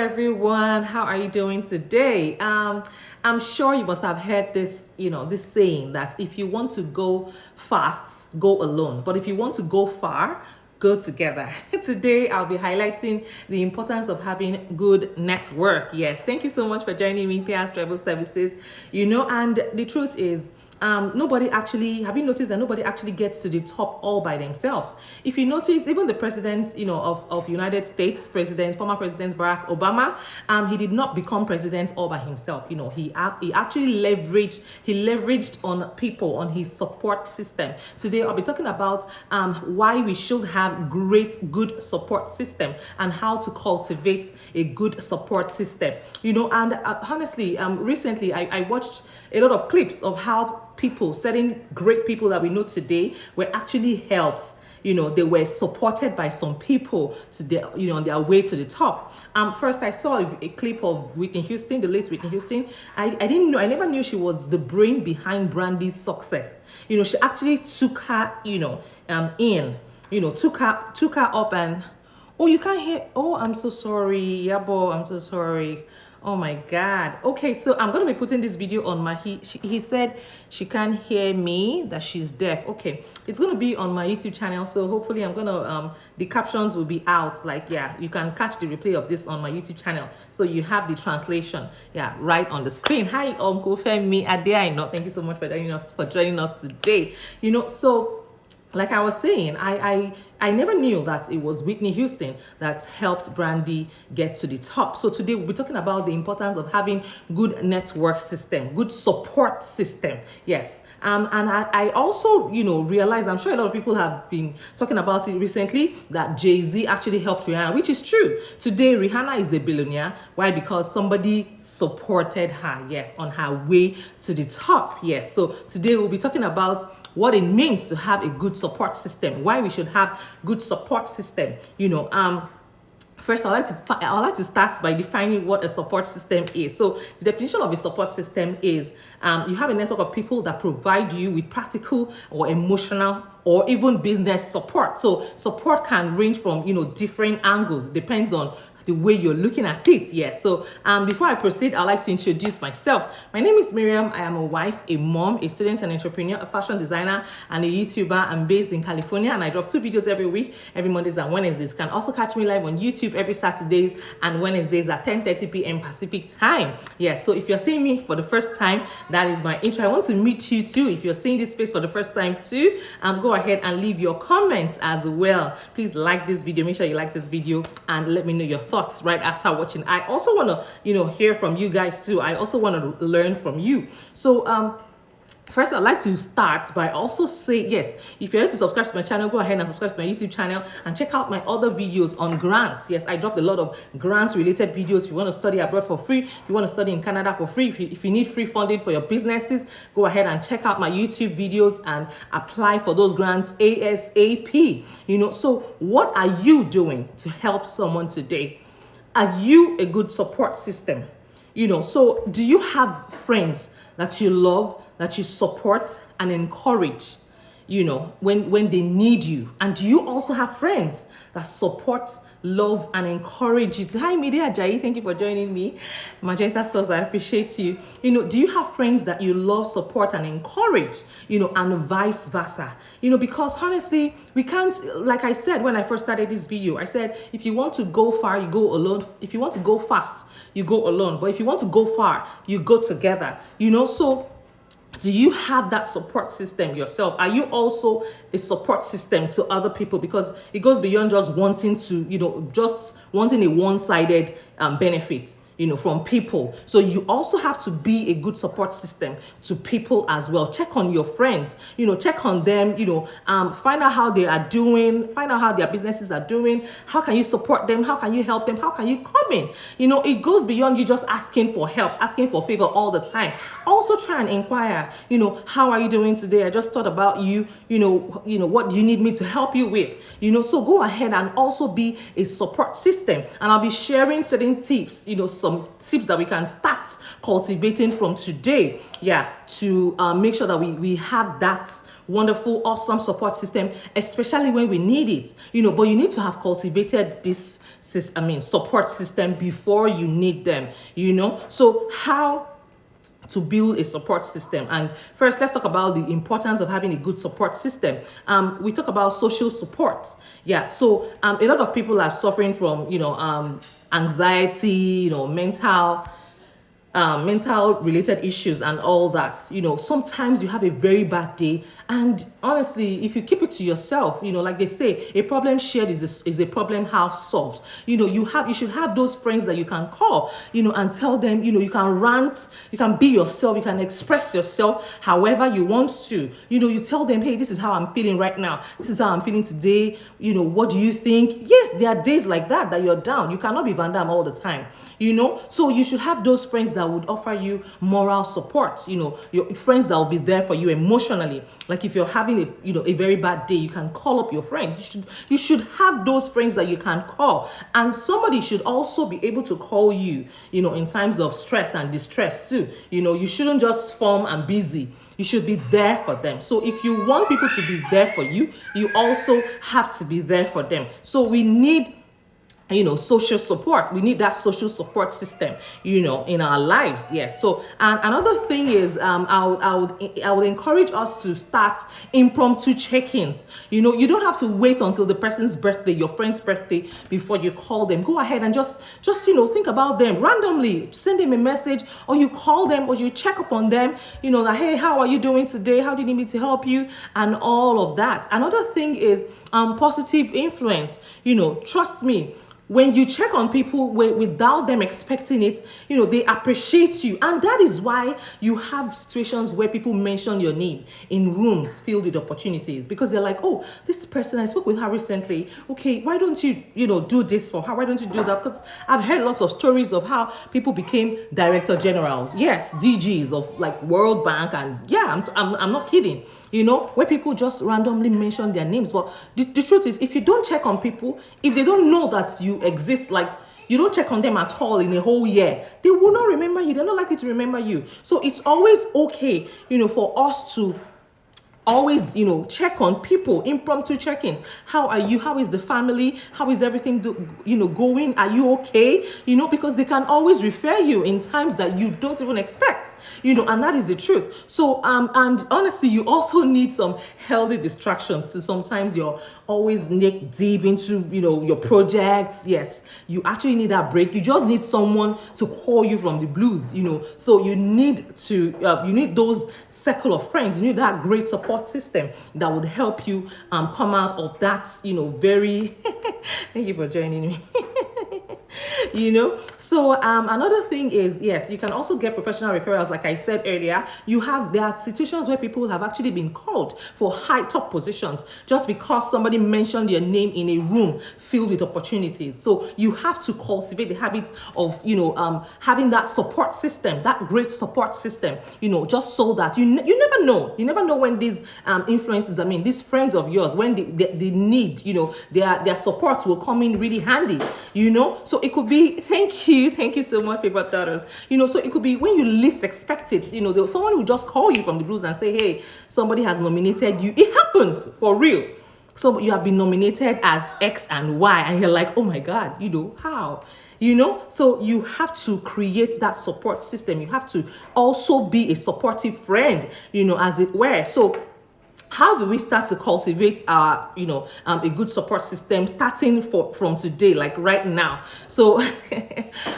everyone. How are you doing today? I'm sure you must have heard this, this saying that if you want to go fast, go alone. But if you want to go far, go together. Today, I'll be highlighting the importance of having good network. Yes, thank you so much for joining me, Thea's Travel Services. And the truth is, nobody actually, have you noticed that nobody actually gets to the top all by themselves? If you notice, even the president, of United States, former President Barack Obama, he did not become president all by himself. He actually leveraged on people, on his support system. Today, I'll be talking about why we should have good support system and how to cultivate a good support system. And honestly, recently I watched a lot of clips of how certain great people that we know today were actually helped. They were supported by some people on their way to the top. First I saw a clip of Whitney Houston, the late Whitney Houston. I never knew she was the brain behind Brandy's success. She actually took her, took her up and, oh, you can't hear, oh, I'm so sorry, Yabo, I'm so sorry. Oh my God. Okay, so I'm going to be putting this video on my, he said she can't hear me, that she's deaf. Okay, it's going to be on my YouTube channel, so hopefully I'm going to, the captions will be out, you can catch the replay of this on my YouTube channel, so you have the translation, right on the screen. Hi, Uncle Femi Adeaino, thank you so much for joining us today. So like I was saying, I never knew that it was Whitney Houston that helped Brandy get to the top. So today we'll be talking about the importance of having good network system, good support system. Yes. And I also, realized, I'm sure a lot of people have been talking about it recently, that Jay-Z actually helped Rihanna, which is true. Today, Rihanna is a billionaire. Why? Because somebody supported her, yes, on her way to the top. Yes. So today we'll be talking about what it means to have a good support system, why we should have good support system. First, I'd like to start by defining what a support system is. So the definition of a support system is you have a network of people that provide you with practical or emotional or even business support. So support can range from, different angles. It depends on the way you're looking at it. Yes. So before I proceed, I'd like to introduce myself. My name is Miriam. I am a wife, a mom, a student, an entrepreneur, a fashion designer, and a YouTuber. I'm based in California, and I drop 2 videos every week, every Mondays and Wednesdays. You can also catch me live on YouTube every Saturdays and Wednesdays at 10:30 p.m. Pacific time. Yes. So if you're seeing me for the first time, that is my intro. I want to meet you too. If you're seeing this space for the first time too, go ahead and leave your comments as well. Please like this video. Make sure you like this video and let me know your thoughts right after watching. I also want to hear from you guys too. I also want to learn from you. So first, I'd like to start by also say, yes, if you're ready to subscribe to my channel, go ahead and subscribe to my YouTube channel and check out my other videos on grants. Yes, I dropped a lot of grants related videos. If you want to study abroad for free, if you want to study in Canada for free, if you need free funding for your businesses, go ahead and check out my YouTube videos and apply for those grants ASAP. So what are you doing to help someone today? Are you a good support system? So do you have friends that you love, that you support and encourage, when they need you? And do you also have friends that support, love, and encourage you? Hi, Media Ajayi, thank you for joining me. Magenta Stores, I appreciate you. Do you have friends that you love, support, and encourage, and vice versa? Because honestly, we can't, like I said when I first started this video, I said, if you want to go far, you go alone. If you want to go fast, you go alone. But if you want to go far, you go together. So do you have that support system yourself? Are you also a support system to other people? Because it goes beyond just wanting to, just wanting a one-sided benefit, from people. So you also have to be a good support system to people as well. Check on your friends, check on them, find out how they are doing, find out how their businesses are doing. How can you support them? How can you help them? How can you come in? It goes beyond you just asking for help, asking for favor all the time. Also try and inquire, how are you doing today? I just thought about you, what do you need me to help you with? So go ahead and also be a support system. And I'll be sharing certain tips, some tips that we can start cultivating from today, to make sure that we have that wonderful, awesome support system, especially when we need it, but you need to have cultivated this support system before you need them, So how to build a support system. And first, let's talk about the importance of having a good support system. We talk about social support. Yeah, so a lot of people are suffering from, anxiety, mental related issues and all that. Sometimes you have a very bad day, and honestly, if you keep it to yourself, like they say, a problem shared is a problem half solved. You should have those friends that you can call, and tell them, you can rant, you can be yourself, you can express yourself however you want to. You tell them, hey, this is how I'm feeling right now, this is how I'm feeling today, what do you think? Yes, there are days like that you're down. You cannot be Van Damme all the time. So you should have those friends that would offer you moral support, your friends that will be there for you emotionally. Like if you're having a very bad day, you can call up your friends. You should have those friends that you can call, and somebody should also be able to call you, in times of stress and distress too. You shouldn't just form and busy. You should be there for them. So if you want people to be there for you, you also have to be there for them. So we need social support. We need that social support system, in our lives. Yes. So, and another thing is, I would encourage us to start impromptu check-ins. You don't have to wait until the person's birthday, your friend's birthday, before you call them. Go ahead and just think about them randomly. Send them a message, or you call them, or you check up on them. Like, hey, how are you doing today? How do you need me to help you? And all of that. Another thing is positive influence. Trust me. When you check on people without them expecting it, they appreciate you. And that is why you have situations where people mention your name in rooms filled with opportunities, because they're like, oh, this person, I spoke with her recently. Okay, why don't you, do this for her? Why don't you do that? Because I've heard lots of stories of how people became director generals. Yes, DGs of like World Bank. And yeah, I'm not kidding. Where people just randomly mention their names. But the truth is, if you don't check on people, if they don't know that you exist, like you don't check on them at all in a whole year, they will not remember you. They're not likely to remember you. So it's always okay, for us to always check on people, impromptu check-ins. How are you? How is the family? How is everything going? Are you okay? Because they can always refer you in times that you don't even expect, and that is the truth. So and honestly, you also need some healthy distractions too. Sometimes you're always neck deep into your projects. Yes, you actually need that break. You just need someone to call you from the blues. So you need those circle of friends. You need that great support system that would help you come out of that very thank you for joining me. So another thing is, yes, you can also get professional referrals. Like I said earlier, there are situations where people have actually been called for high top positions just because somebody mentioned your name in a room filled with opportunities. So you have to cultivate the habit of having that support system, that great support system, just so that you never know when these influences, these friends of yours, when they need, their support will come in really handy. So it could be, thank you so much, favorite daughters. So it could be when you least expect it. Someone will just call you from the blues and say, hey, somebody has nominated you. It happens for real. So you have been nominated as X and Y, and you're like, oh my God, how? So you have to create that support system. You have to also be a supportive friend, as it were. So how do we start to cultivate our, a good support system starting from today, like right now? So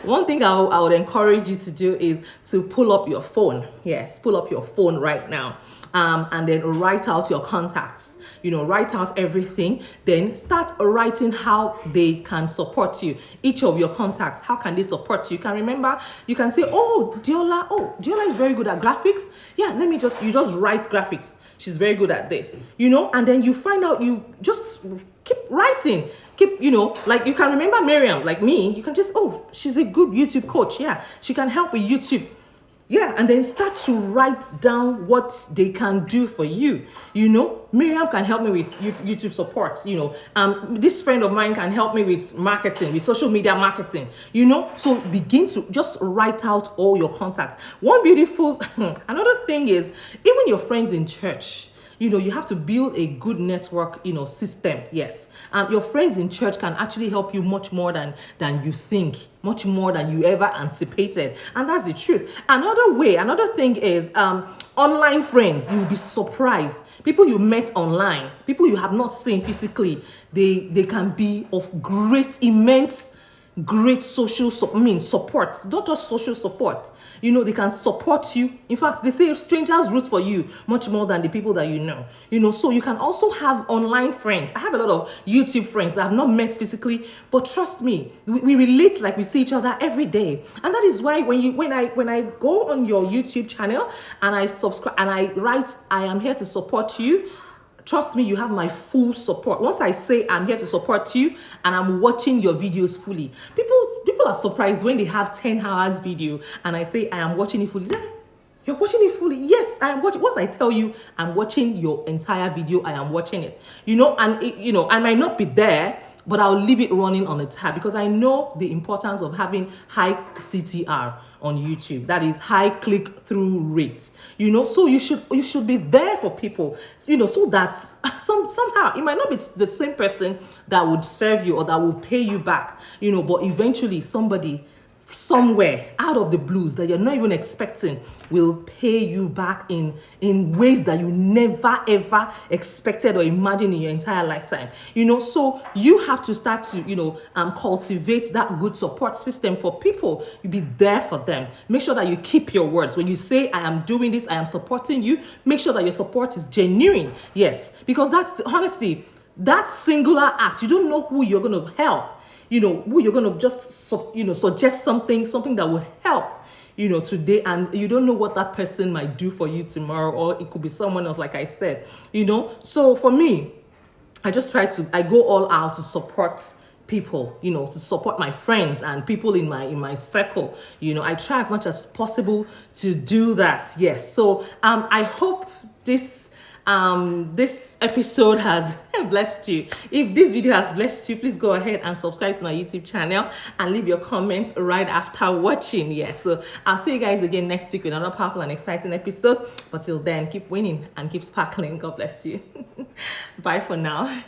one thing I would encourage you to do is to pull up your phone. Yes, pull up your phone right now, and then write out your contacts. Write out everything, then start writing how they can support you. Each of your contacts, how can they support you? You can remember, you can say, Diola is very good at graphics. Yeah, you just write graphics. She's very good at this, and then you find out, you just keep writing, like you can remember Miriam, like me, you can just, she's a good YouTube coach. Yeah, she can help with YouTube. Yeah, and then start to write down what they can do for you. Miriam can help me with YouTube support. This friend of mine can help me with marketing, with social media marketing. So begin to just write out all your contacts. One beautiful, another thing is, even your friends in church, You have to build a good network, system. Yes. Your friends in church can actually help you much more than you think, much more than you ever anticipated. And that's the truth. Another thing is online friends. You'll be surprised. People you met online, people you have not seen physically, they can be of great social support, not just social support. They can support you. In fact, they say strangers root for you much more than the people that so you can also have online friends. I have a lot of YouTube friends that I've not met physically, but trust me, we relate like we see each other every day. And that is why when I go on your YouTube channel and I subscribe and I write, I am here to support you, trust me, you have my full support. Once I say I'm here to support you and I'm watching your videos fully, people are surprised when they have 10 hours video and I say I am watching it fully. You're watching it fully? Yes, I am watching. Once I tell you I'm watching your entire video, I am watching it. I might not be there, but I'll leave it running on a tab because I know the importance of having high CTR on YouTube. That is high click-through rate. So you should be there for people, so that somehow it might not be the same person that would serve you or that will pay you back, but eventually somebody somewhere out of the blues that you're not even expecting will pay you back in ways that you never ever expected or imagined in your entire lifetime. So you have to start to cultivate that good support system for people. You be there for them. Make sure that you keep your words. When you say I am doing this, I am supporting you, make sure that your support is genuine. Yes, because that's honestly that singular act. You don't know who you're going to help, who you're going to just suggest something that will help today, and you don't know what that person might do for you tomorrow, or it could be someone else, like I said. So for me, I go all out to support people, to support my friends and people in my circle. I try as much as possible to do that. Yes. So I hope this episode has blessed you. If this video has blessed you, please go ahead and subscribe to my YouTube channel and leave your comments right after watching. Yes, so I'll see you guys again next week with another powerful and exciting episode. But till then, keep winning and keep sparkling. God bless you. Bye for now.